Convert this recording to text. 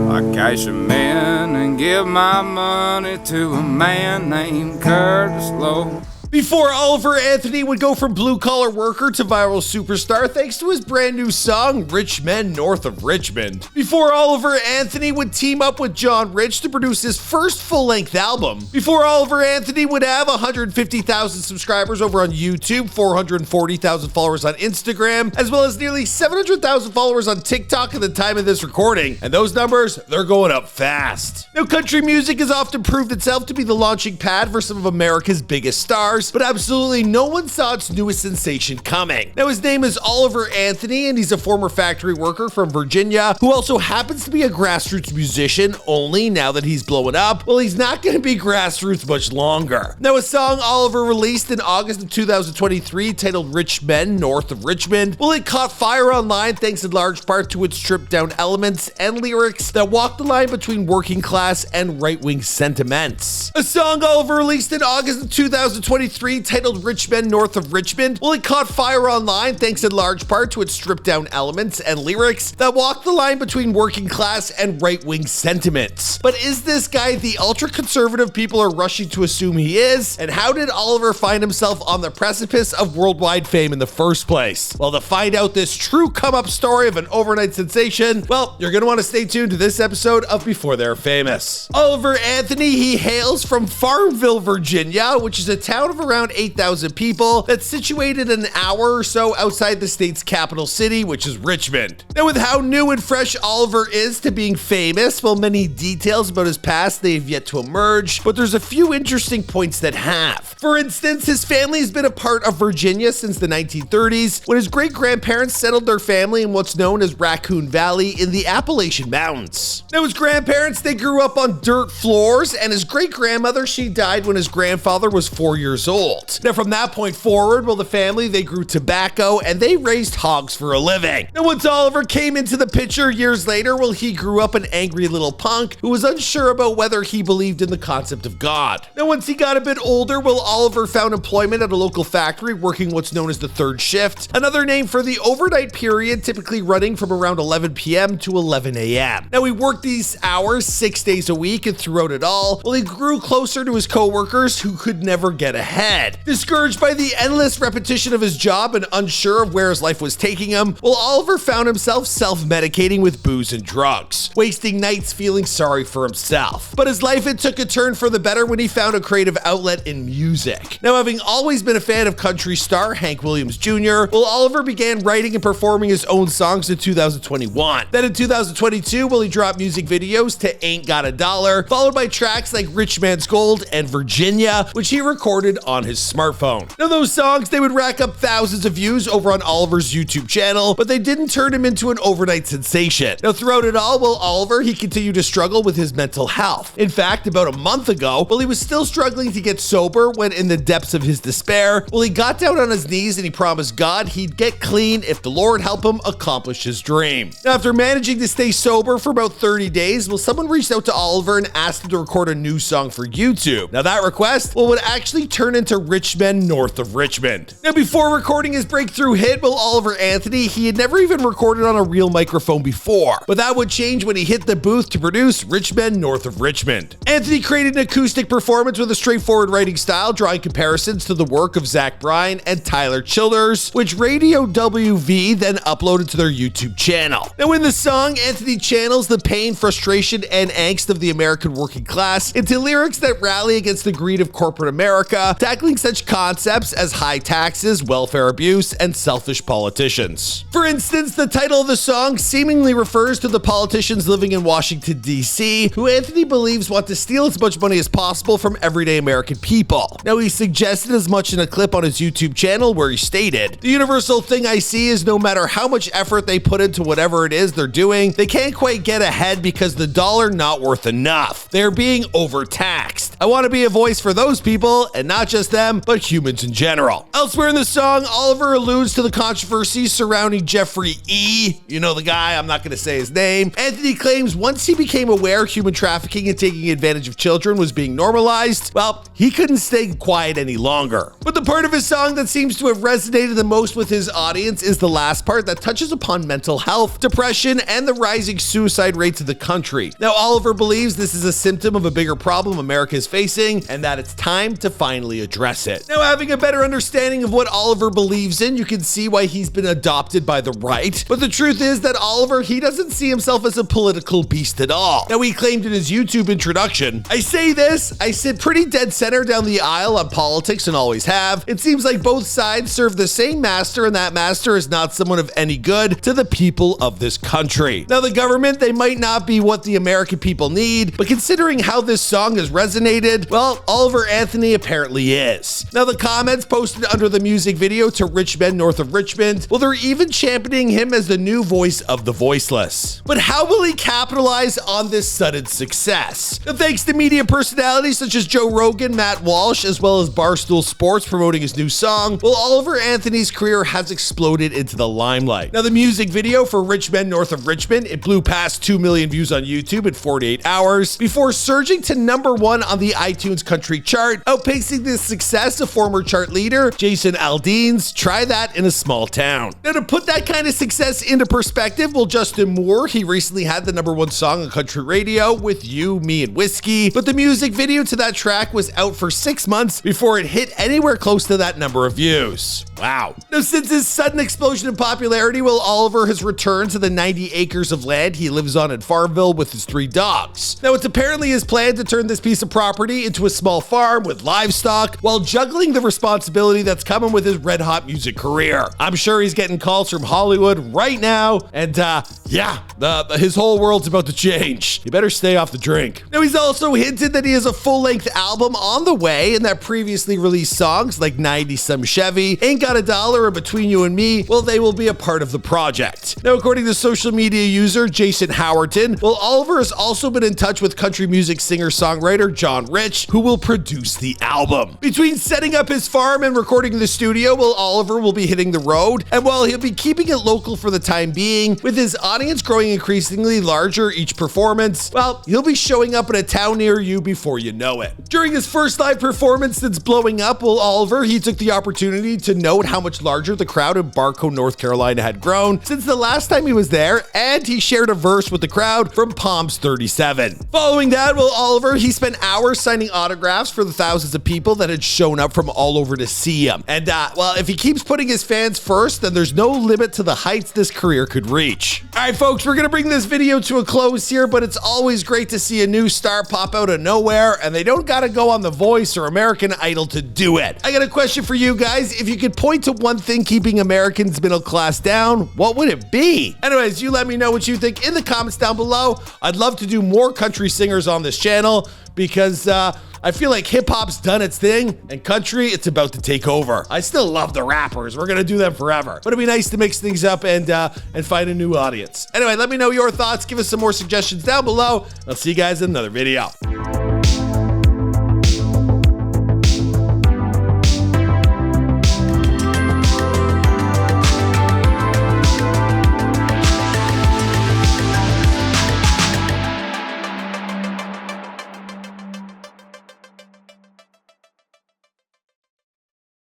I cash 'em in and give my money to a man named Curtis Lowe. Before Oliver Anthony would go from blue-collar worker to viral superstar thanks to his brand new song, Rich Men North of Richmond. Before Oliver Anthony would team up with John Rich to produce his first full-length album. Before Oliver Anthony would have 150,000 subscribers over on YouTube, 440,000 followers on Instagram, as well as nearly 700,000 followers on TikTok at the time of this recording. And those numbers, they're going up fast. Now, country music has often proved itself to be the launching pad for some of America's biggest stars, but absolutely no one saw its newest sensation coming. Now, his name is Oliver Anthony, and he's a former factory worker from Virginia who also happens to be a grassroots musician, only now that he's blowing up, well, he's not going to be grassroots much longer. Now, a song Oliver released in August of 2023 titled Rich Men North of Richmond, well, it caught fire online thanks in large part to its stripped-down elements and lyrics that walk the line between working class and right-wing sentiments. A song Oliver released in August of 2023 titled Rich Men North of Richmond, well, it caught fire online thanks in large part to its stripped-down elements and lyrics that walk the line between working class and right-wing sentiments. But is this guy the ultra-conservative people are rushing to assume he is? And how did Oliver find himself on the precipice of worldwide fame in the first place? Well, to find out this true come-up story of an overnight sensation, well, you're going to want to stay tuned to this episode of Before They're Famous. Oliver Anthony, he hails from Farmville, Virginia, which is a town of around 8,000 people that's situated an hour or so outside the state's capital city, which is Richmond. Now, with how new and fresh Oliver is to being famous, well, many details about his past they have yet to emerge, but there's a few interesting points that have. For instance, his family has been a part of Virginia since the 1930s, when his great-grandparents settled their family in what's known as Raccoon Valley in the Appalachian Mountains. Now, his grandparents, they grew up on dirt floors, and his great-grandmother, she died when his grandfather was 4 years old. Now, from that point forward, well, the family, they grew tobacco and they raised hogs for a living. Now, once Oliver came into the picture years later, well, he grew up an angry little punk who was unsure about whether he believed in the concept of God. Now, once he got a bit older, well, Oliver found employment at a local factory working what's known as the third shift, another name for the overnight period typically running from around 11 p.m. to 11 a.m. Now, he worked these hours 6 days a week, and throughout it all, well, he grew closer to his co-workers who could never get ahead. Discouraged by the endless repetition of his job and unsure of where his life was taking him, well, Oliver found himself self-medicating with booze and drugs, wasting nights feeling sorry for himself. But his life, it took a turn for the better when he found a creative outlet in music. Now, having always been a fan of country star Hank Williams Jr., well, Oliver began writing and performing his own songs in 2021. Then in 2022, well, he dropped music videos to Ain't Got a Dollar, followed by tracks like Rich Man's Gold and Virginia, which he recorded on his smartphone. Now, those songs, they would rack up thousands of views over on Oliver's YouTube channel, but they didn't turn him into an overnight sensation. Now, throughout it all, well, Oliver, he continued to struggle with his mental health. In fact, about a month ago, well, he was still struggling to get sober when in the depths of his despair, well, he got down on his knees and he promised God he'd get clean if the Lord helped him accomplish his dream. Now, after managing to stay sober for about 30 days, well, someone reached out to Oliver and asked him to record a new song for YouTube. Now, that request, well, would actually turn into Rich Men North of Richmond. Now, before recording his breakthrough hit, well, Oliver Anthony, he had never even recorded on a real microphone before, but that would change when he hit the booth to produce Rich Men North of Richmond. Anthony created an acoustic performance with a straightforward writing style, drawing comparisons to the work of Zach Bryan and Tyler Childers, which Radio WV then uploaded to their YouTube channel. Now, in the song, Anthony channels the pain, frustration, and angst of the American working class into lyrics that rally against the greed of corporate America, tackling such concepts as high taxes, welfare abuse, and selfish politicians. For instance, the title of the song seemingly refers to the politicians living in Washington, D.C., who Anthony believes want to steal as much money as possible from everyday American people. Now, he suggested as much in a clip on his YouTube channel where he stated, "The universal thing I see is no matter how much effort they put into whatever it is they're doing, they can't quite get ahead because the dollar not worth enough. They're being overtaxed. I want to be a voice for those people, and not just them, but humans in general. Elsewhere in the song, Oliver alludes to the controversies surrounding Jeffrey E. You know the guy, I'm not going to say his name. Anthony claims once he became aware human trafficking and taking advantage of children was being normalized, well, he couldn't stay quiet any longer. But the part of his song that seems to have resonated the most with his audience is the last part that touches upon mental health, depression, and the rising suicide rates of the country. Now, Oliver believes this is a symptom of a bigger problem America is facing, and that it's time to finally address it. Now, having a better understanding of what Oliver believes in, you can see why he's been adopted by the right. But the truth is that Oliver, he doesn't see himself as a political beast at all. Now, he claimed in his YouTube introduction, I say this, I sit pretty dead center down the aisle on politics and always have. It seems like both sides serve the same master, and that master is not someone of any good to the people of this country. Now, the government, they might not be what the American people need, but considering how this song has resonated, well, Oliver Anthony apparently is. Now, the comments posted under the music video to Men North of Richmond, well, they're even championing him as the new voice of the voiceless. But how will he capitalize on this sudden success? Now, thanks to media personalities such as Joe Rogan, Matt Walsh, as well as Barstool Sports promoting his new song, well, Oliver Anthony's career has exploded into the limelight. Now, the music video for Men North of Richmond, it blew past 2 million views on YouTube in 48 hours before surging to #1 on the iTunes country chart, outpacing the success of former chart leader Jason Aldean's Try That in a Small Town. Now, to put that kind of success into perspective, well, Justin Moore, he recently had the #1 song on country radio with You, Me, and Whiskey, but the music video to that track was out for 6 months before it hit anywhere close to that number of views. Wow. Now, since his sudden explosion in popularity, well, Oliver has returned to the 90 acres of land he lives on in Farmville with his 3 dogs. Now, it's apparently his plan to turn this piece of property into a small farm with livestock while juggling the responsibility that's coming with his red-hot music career. I'm sure he's getting calls from Hollywood right now, and his whole world's about to change. You better stay off the drink. Now, he's also hinted that he has a full-length album on the way, and that previously released songs like 90 Some Chevy, Ain't Got a Dollar, and Between You and Me, well, they will be a part of the project. Now, according to social media user Jason Howerton, well, Oliver has also been in touch with country music singer-songwriter John Rich, who will produce the album. Between setting up his farm and recording in the studio, well, Oliver will be hitting the road, and while he'll be keeping it local for the time being, with his audience growing increasingly larger each performance, well, he'll be showing up in a town near you before you know it. During his first live performance since blowing up, well, Oliver, he took the opportunity to note how much larger the crowd in Barco, North Carolina had grown since the last time he was there, and he shared a verse with the crowd from Palms 37. Following that, well, Oliver, he spent hours signing autographs for the thousands of people that had shown up from all over to see him. And, well, if he keeps putting his fans first, then there's no limit to the heights this career could reach. All right, folks, we're gonna bring this video to a close here, but it's always great to see a new star pop out of nowhere, and they don't gotta go on The Voice or American Idol to do it. I got a question for you guys. If you could point to one thing keeping Americans' middle class down, what would it be? Anyways, you let me know what you think in the comments down below. I'd love to do more country singers on this channel because I feel like hip hop's done its thing and country, it's about to take over. I still love the rappers. We're gonna do them forever. But it'd be nice to mix things up and find a new audience. Anyway, let me know your thoughts. Give us some more suggestions down below. I'll see you guys in another video.